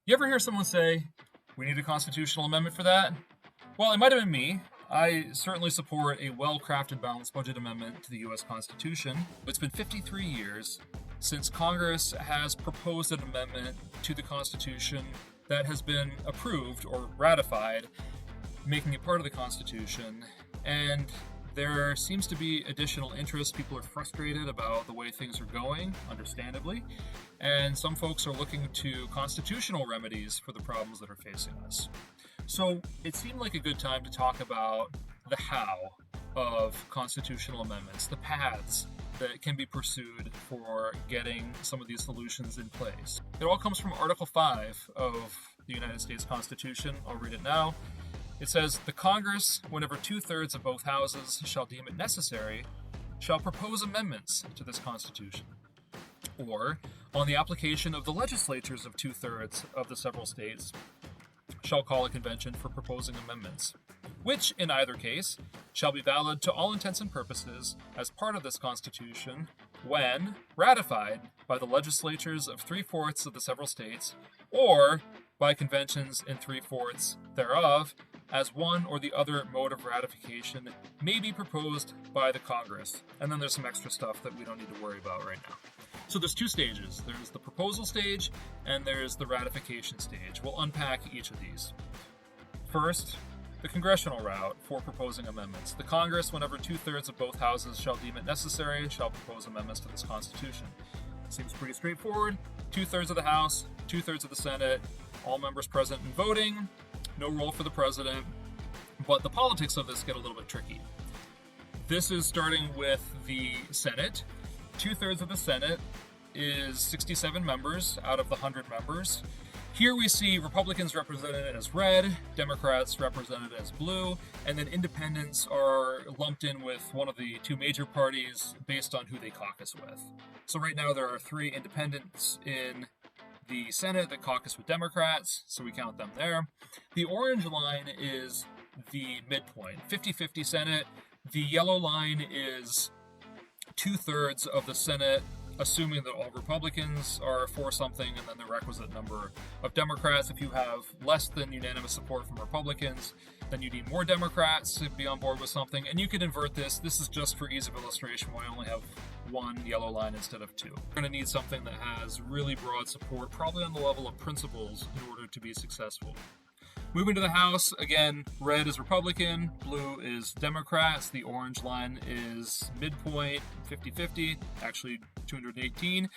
You ever hear someone say, we need a constitutional amendment for that? Well, it might have been me. I certainly support a well-crafted balanced budget amendment to the US Constitution. It's been 53 years since Congress has proposed an amendment to the Constitution that has been approved or ratified, making it part of the Constitution. And there seems to be additional interest. People are frustrated about the way things are going, understandably. And some folks are looking to constitutional remedies for the problems that are facing us. So it seemed like a good time to talk about the how of constitutional amendments, the paths that can be pursued for getting some of these solutions in place. It all comes from Article 5 of the United States Constitution. I'll read it now. It says, "The Congress, whenever 2/3 of both houses shall deem it necessary, shall propose amendments to this Constitution, or, on the application of the legislatures of 2/3 of the several states, shall call a convention for proposing amendments, which, in either case, shall be valid to all intents and purposes as part of this Constitution when ratified by the legislatures of 3/4 of the several states, or by conventions in 3/4 thereof, as one or the other mode of ratification may be proposed by the Congress." And then there's some extra stuff that we don't need to worry about right now. So there's two stages. There's the proposal stage and there's the ratification stage. We'll unpack each of these. First, the congressional route for proposing amendments. The Congress, whenever 2/3 of both houses shall deem it necessary, shall propose amendments to this Constitution. Seems pretty straightforward. 2/3 of the House, 2/3 of the Senate, all members present and voting, no role for the president, but the politics of this get a little bit tricky. This is starting with the Senate. 2/3 of the Senate is 67 members out of the 100 members. Here we see Republicans represented as red, Democrats represented as blue, and then independents are lumped in with one of the two major parties based on who they caucus with. So right now there are 3 independents in the Senate that caucus with Democrats, so we count them there. The orange line is the midpoint, 50-50 Senate. The yellow line is 2/3 of the Senate, assuming that all Republicans are for something, and then the requisite number of Democrats. If you have less than unanimous support from Republicans, then you need more Democrats to be on board with something. And you could invert this. This is just for ease of illustration why I only have one yellow line instead of 2. We're going to need something that has really broad support, probably on the level of principles, in order to be successful. Moving to the House, again, red is Republican, blue is Democrats, the orange line is midpoint, 50-50, actually 218,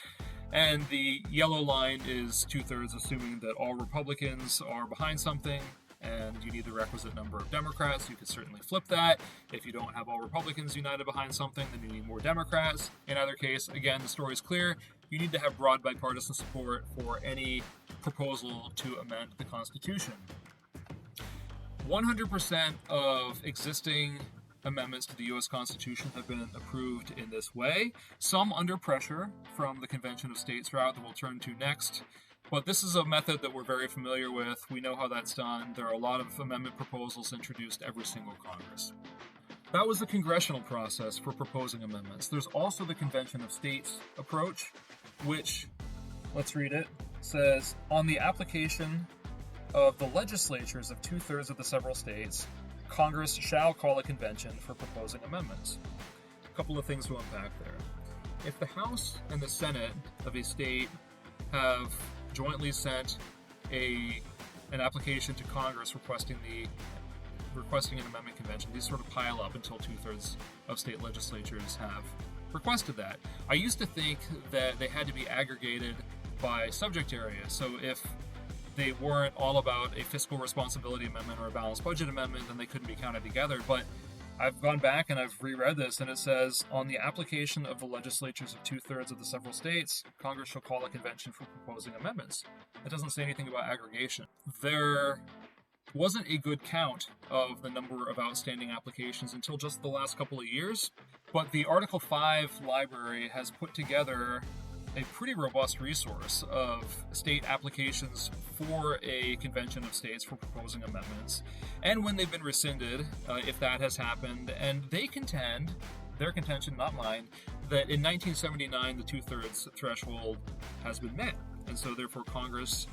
and the yellow line is 2/3, assuming that all Republicans are behind something, and you need the requisite number of Democrats. You could certainly flip that. If you don't have all Republicans united behind something, then you need more Democrats. In either case, again, the story is clear. You need to have broad bipartisan support for any proposal to amend the Constitution. 100% of existing amendments to the U.S. Constitution have been approved in this way, some under pressure from the Convention of States route that we'll turn to next. But this is a method that we're very familiar with. We know how that's done. There are a lot of amendment proposals introduced every single Congress. That was the congressional process for proposing amendments. There's also the Convention of States approach, which, let's read it, says, "On the application of the legislatures of 2/3 of the several states, Congress shall call a convention for proposing amendments." A couple of things to unpack there. If the House and the Senate of a state have jointly sent an application to Congress requesting an amendment convention, these sort of pile up until 2/3 of state legislatures have requested that. I used to think that they had to be aggregated by subject area. So if they weren't all about a fiscal responsibility amendment or a balanced budget amendment, then they couldn't be counted together. But I've gone back and I've reread this, and it says, "On the application of the legislatures of 2/3 of the several states, Congress shall call a convention for proposing amendments." It doesn't say anything about aggregation. There wasn't a good count of the number of outstanding applications until just the last couple of years, but the Article 5 library has put together a pretty robust resource of state applications for a convention of states for proposing amendments, and when they've been rescinded, if that has happened, and they contend, their contention, not mine, that in 1979 the 2/3 threshold has been met, and so therefore Congress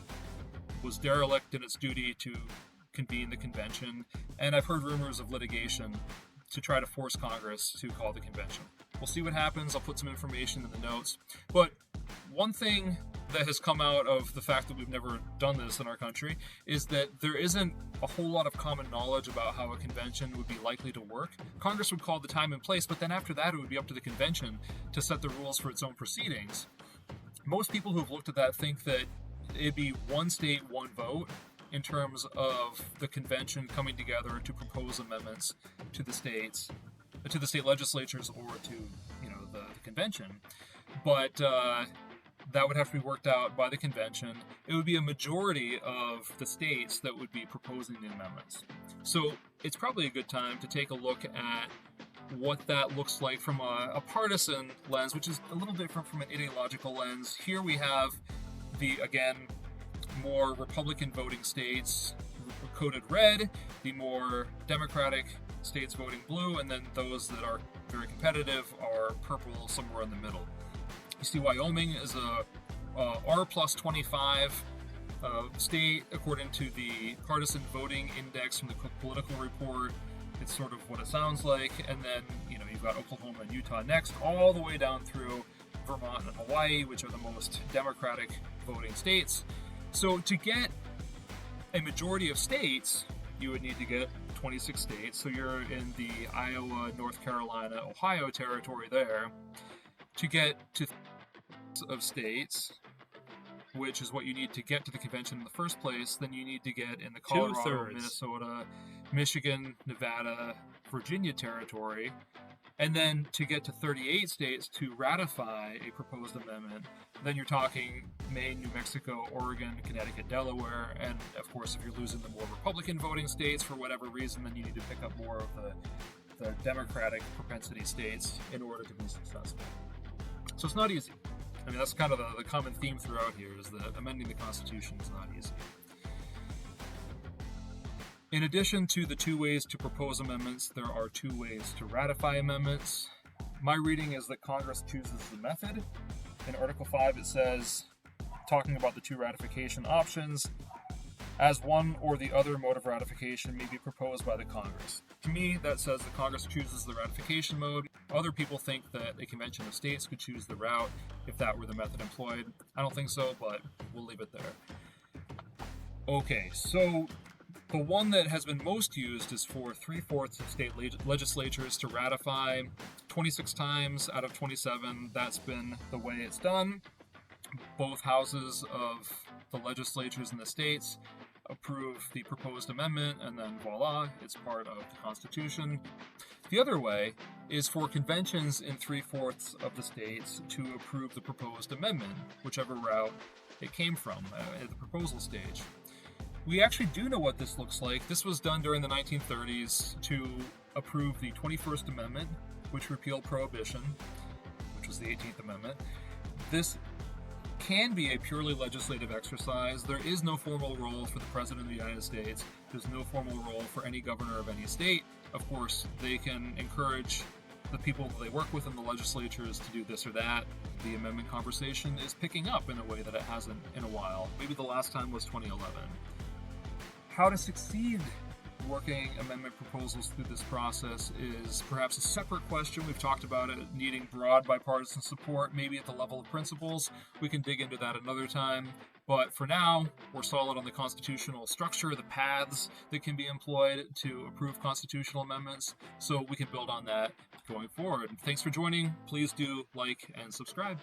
was derelict in its duty to convene the convention, and I've heard rumors of litigation to try to force Congress to call the convention. We'll see what happens. I'll put some information in the notes. But one thing that has come out of the fact that we've never done this in our country is that there isn't a whole lot of common knowledge about how a convention would be likely to work. Congress would call the time and place, but then after that it would be up to the convention to set the rules for its own proceedings. Most people who have looked at that think that it'd be one state, one vote in terms of the convention coming together to propose amendments to the states, to the state legislatures, or to, the convention. But that would have to be worked out by the convention. It would be a majority of the states that would be proposing the amendments. So it's probably a good time to take a look at what that looks like from a partisan lens, which is a little different from an ideological lens. Here we have the, again, more Republican voting states coded red, the more Democratic states voting blue, and then those that are very competitive are purple, somewhere in the middle. You see Wyoming is a R plus 25 state according to the partisan voting index from the Cook Political Report. It's sort of what it sounds like. And then, you've got Oklahoma and Utah next, all the way down through Vermont and Hawaii, which are the most Democratic voting states. So to get a majority of states, you would need to get 26 states. So you're in the Iowa, North Carolina, Ohio territory there. To get to of states, which is what you need to get to the convention in the first place, then you need to get in the Colorado, Minnesota, Michigan, Nevada, Virginia territory. And then to get to 38 states to ratify a proposed amendment, then you're talking Maine, New Mexico, Oregon, Connecticut, Delaware, and of course if you're losing the more Republican voting states for whatever reason, then you need to pick up more of the Democratic propensity states in order to be successful. So it's not easy. I mean, that's kind of the common theme throughout here, is that amending the Constitution is not easy. In addition to the two ways to propose amendments, there are two ways to ratify amendments. My reading is that Congress chooses the method. In Article 5 it says, talking about the two ratification options, as one or the other mode of ratification may be proposed by the Congress. To me, that says the Congress chooses the ratification mode. Other people think that a convention of states could choose the route if that were the method employed. I don't think so, but we'll leave it there. Okay, so the one that has been most used is for 3/4 of state legislatures to ratify. 26 times out of 27, that's been the way it's done. Both houses of the legislatures in the states approve the proposed amendment, and then voila, it's part of the Constitution. The other way is for conventions in 3/4 of the states to approve the proposed amendment, whichever route it came from at the proposal stage. We actually do know what this looks like. This was done during the 1930s to approve the 21st Amendment, which repealed prohibition, which was the 18th Amendment. This can be a purely legislative exercise. There is no formal role for the President of the United States. There's no formal role for any governor of any state. Of course, they can encourage the people that they work with in the legislatures to do this or that. The amendment conversation is picking up in a way that it hasn't in a while. Maybe the last time was 2011. How to succeed working amendment proposals through this process is perhaps a separate question. We've talked about it needing broad bipartisan support, maybe at the level of principles. We can dig into that another time. But for now, we're solid on the constitutional structure, the paths that can be employed to approve constitutional amendments, so we can build on that going forward. Thanks for joining. Please do like and subscribe.